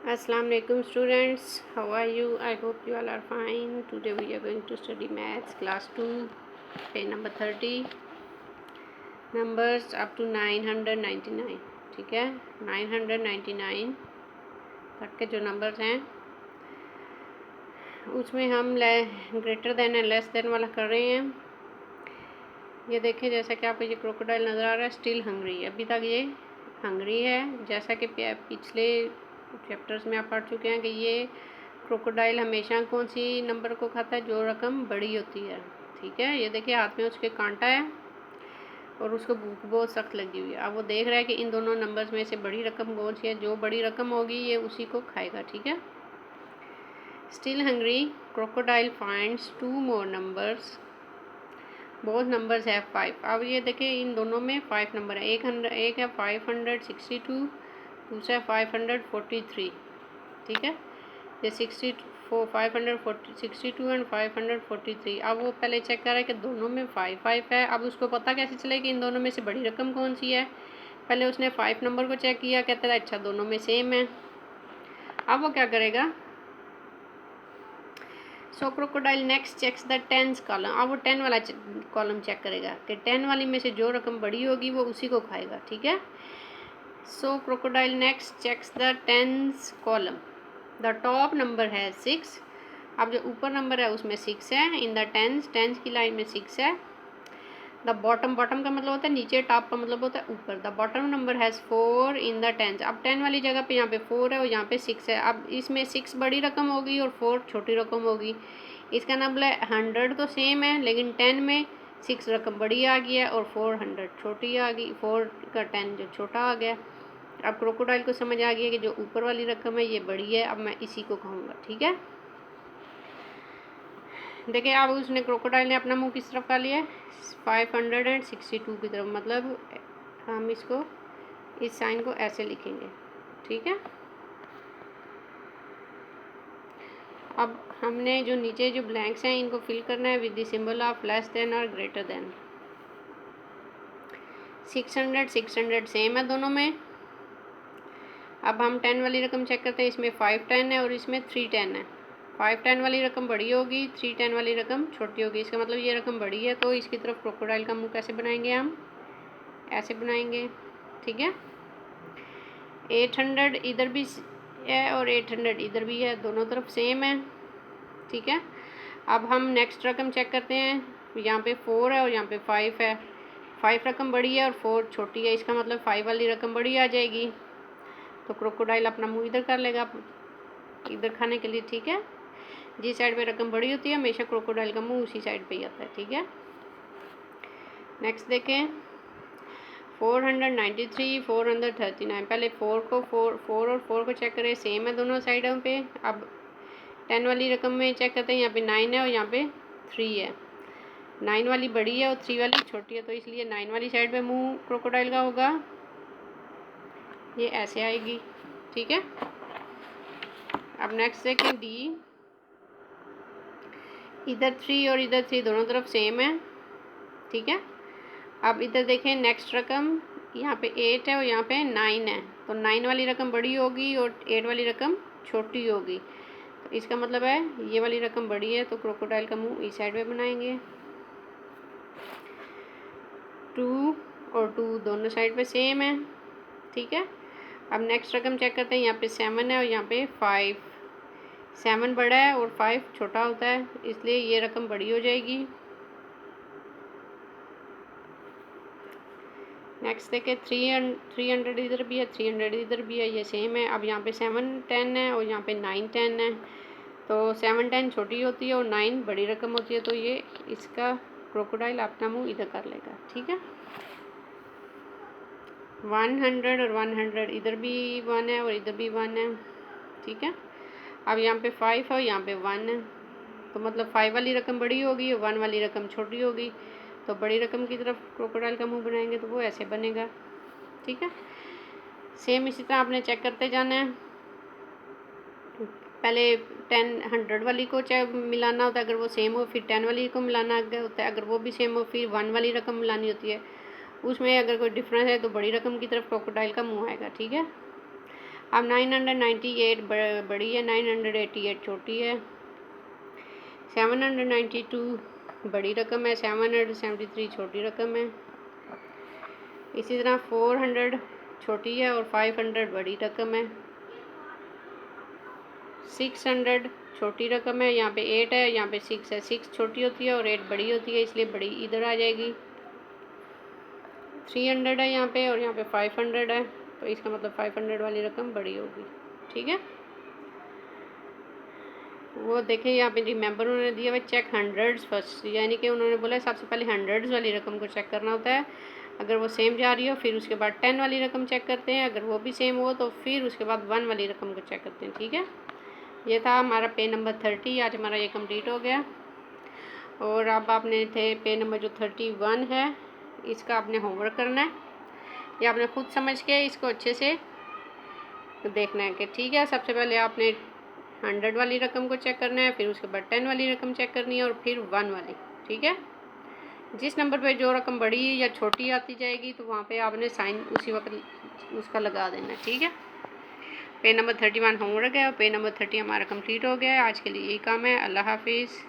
Assalamu alaikum students, how are you? I hope you all are fine. Today we are going to study maths class 2, page number 30, numbers up to 999. ठीक है, 999 तक के जो numbers हैं उसमें हम greater than and less than वाला कर रहे हैं। ये देखें, जैसा कि आपको ये क्रोकोडाइल नज़र आ रहा है, स्टिल हंग्री। अभी तक ये हंग्री है। जैसा कि पिछले चैप्टर्स में आप पढ़ चुके हैं कि ये क्रोकोडाइल हमेशा कौन सी नंबर को खाता है, जो रकम बड़ी होती है। ठीक है, ये देखिए हाथ में उसके कांटा है और उसको भूख बहुत सख्त लगी हुई है। अब वो देख रहा है कि इन दोनों नंबर्स में से बड़ी रकम कौन सी है। जो बड़ी रकम होगी ये उसी को खाएगा। ठीक है, still hungry crocodile finds 2 more numbers, both numbers है 5। अब ये देखिए इन दोनों में 5 नंबर है। एक है 562, दूसरा 543। ठीक है, ये 562 एंड 543। अब वो पहले चेक कर रहा है कि दोनों में 5 है। अब उसको पता कैसे चले कि इन दोनों में से बड़ी रकम कौन सी है। पहले उसने 5 नंबर को चेक किया, कहता है अच्छा दोनों में सेम है। अब वो क्या करेगा, so crocodile next checks the 10th column. अब वो 10 वाला कॉलम चेक करेगा कि 10 वाली में से जो रकम बड़ी होगी वो उसी को खाएगा। ठीक है, so crocodile next checks the 10th column. The top number है 6। अब जो ऊपर नंबर है उसमें 6 है। इन द 10th की लाइन में 6 है। द बॉटम का मतलब होता है नीचे, टॉप का मतलब होता है ऊपर। The bottom number has 4 in the 10th। अब 10 वाली जगह पे यहाँ पे 4 है और यहाँ पे 6 है। अब इसमें 6 बड़ी रकम होगी और 4 छोटी रकम होगी। इसका मतलब है 100 तो सेम है, लेकिन 10 में 6 रकम बड़ी आ गई है और 400 छोटी आ गई। 4 का 10 जो छोटा आ गया। अब क्रोकोडाइल को समझ आ गया कि जो ऊपर वाली रकम है ये बड़ी है, अब मैं इसी को खाऊंगा। ठीक है, देखिए अब उसने क्रोकोडाइल ने अपना मुंह किस तरफ कर लिया है, 562 की तरफ। मतलब हम इसको इस साइन को ऐसे लिखेंगे। ठीक है, अब हमने जो नीचे जो ब्लैंक्स हैं इनको फिल करना है with the symbol of less than और ग्रेटर देन। 600 सेम है दोनों में। अब हम 10 वाली रकम चेक करते हैं। इसमें 510 है और इसमें 310 है। 510 वाली रकम बड़ी होगी, 310 वाली रकम छोटी होगी। इसका मतलब ये रकम बड़ी है, तो इसकी तरफ क्रोकोडाइल का मुंह कैसे बनाएंगे, हम ऐसे बनाएंगे। ठीक है, 800 इधर भी है और 800 इधर भी है, दोनों तरफ सेम है। ठीक है, अब हम नेक्स्ट रकम चेक करते हैं। यहाँ पे 4 है और यहाँ पे 5 है। 5 रकम बड़ी है और 4 छोटी है। इसका मतलब 5 वाली रकम बड़ी आ जाएगी, तो क्रोकोडाइल अपना मुंह इधर कर लेगा, इधर खाने के लिए। ठीक है, जिस साइड पे रकम बड़ी होती है हमेशा क्रोकोडाइल का मुंह उसी साइड पे ही आता है। ठीक है, नेक्स्ट देखें 493, 439। पहले 4 और 4 को चेक करें, सेम है दोनों साइडों पे। अब 10 वाली रकम में चेक करते हैं। यहाँ पे 9 है और यहाँ पे 3 है। 9 वाली बड़ी है और 3 वाली छोटी है, तो इसलिए 9 वाली साइड पे मुंह क्रोकोडाइल का होगा, ये ऐसे आएगी। ठीक है, अब नेक्स्ट देखें डी। इधर 3 और इधर 3 दोनों तरफ सेम है। ठीक है, अब इधर देखें नेक्स्ट रकम, यहाँ पे 8 है और यहाँ पे 9 है, तो 9 वाली रकम बड़ी होगी और 8 वाली रकम छोटी होगी। तो इसका मतलब है ये वाली रकम बड़ी है, तो क्रोकोडाइल का मुंह इस साइड में बनाएंगे। 2 और 2 दोनों साइड पे सेम है। ठीक है, अब नेक्स्ट रकम चेक करते हैं। यहाँ पे 7 है और यहाँ पे 5। 7 बड़ा है और 5 छोटा होता है, इसलिए ये रकम बड़ी हो जाएगी। नेक्स्ट देखें 300 इधर भी है, 300 इधर भी है, ये सेम है। अब यहाँ पे 7 10 है और यहाँ पे 9 10 है, तो 7 10 छोटी होती है और 9 बड़ी रकम होती है, तो ये इसका क्रोकोडाइल अपना मुंह इधर कर लेगा। ठीक है, 100 और 100 इधर भी 1 है और इधर भी 1 है। ठीक है, अब यहाँ पे 5 है और यहाँ पे 1 है, तो मतलब 5 वाली रकम बड़ी होगी और 1 वाली रकम छोटी होगी, तो बड़ी रकम की तरफ क्रोकोडाइल का मुंह बनाएंगे तो वो ऐसे बनेगा। ठीक है, सेम इसी तरह आपने चेक करते जाना है। पहले 100 वाली को चाहे मिलाना होता है, अगर वो सेम हो फिर 10 वाली को मिलाना होता है, अगर वो भी सेम हो फिर 1 वाली रकम मिलानी होती है। उसमें अगर कोई डिफरेंस है तो बड़ी रकम की तरफ क्रोकोडाइल का मुंह आएगा। ठीक है, अब 998 बड़ी है, 988 छोटी है, 792 बड़ी रकम है, 773 छोटी रकम है। इसी तरह 400 छोटी है और 500 बड़ी रकम है। 600 छोटी रकम है, यहाँ पे 8 है, यहाँ पे 6 है। 6 छोटी होती है और 8 बड़ी होती है, इसलिए बड़ी इधर आ जाएगी। 300 है यहाँ पे और यहाँ पे 500 है, तो इसका मतलब 500 वाली रकम बड़ी होगी। ठीक है, वो देखें यहाँ पे रिमेंबर उन्होंने दिया हुआ चेक हंड्रेड्स फर्स्ट, यानी कि उन्होंने बोला सबसे पहले हंड्रेड्स वाली रकम को चेक करना होता है। अगर वो सेम जा रही हो फिर उसके बाद 10 वाली रकम चेक करते हैं, अगर वो भी सेम हो तो फिर उसके बाद 1 वाली रकम को चेक करते हैं। ठीक है, ये था हमारा पे नंबर 30। आज हमारा ये कंप्लीट हो गया। और अब आपने थे पे नंबर जो 31 है, इसका आपने होमवर्क करना है, या आपने खुद समझ के इसको अच्छे से देखना है कि ठीक है। सबसे पहले आपने 100 वाली रकम को चेक करना है, फिर उसके बाद 10 वाली रकम चेक करनी है और फिर 1 वाली। ठीक है, जिस नंबर पे जो रकम बड़ी या छोटी आती जाएगी तो वहाँ पे आपने साइन उसी वक्त उसका लगा देना है। ठीक है, पे नंबर 31 होमवर्क है और पे नंबर 30 हमारा कंप्लीट हो गया है। आज के लिए यही काम है। अल्लाह हाफिज़।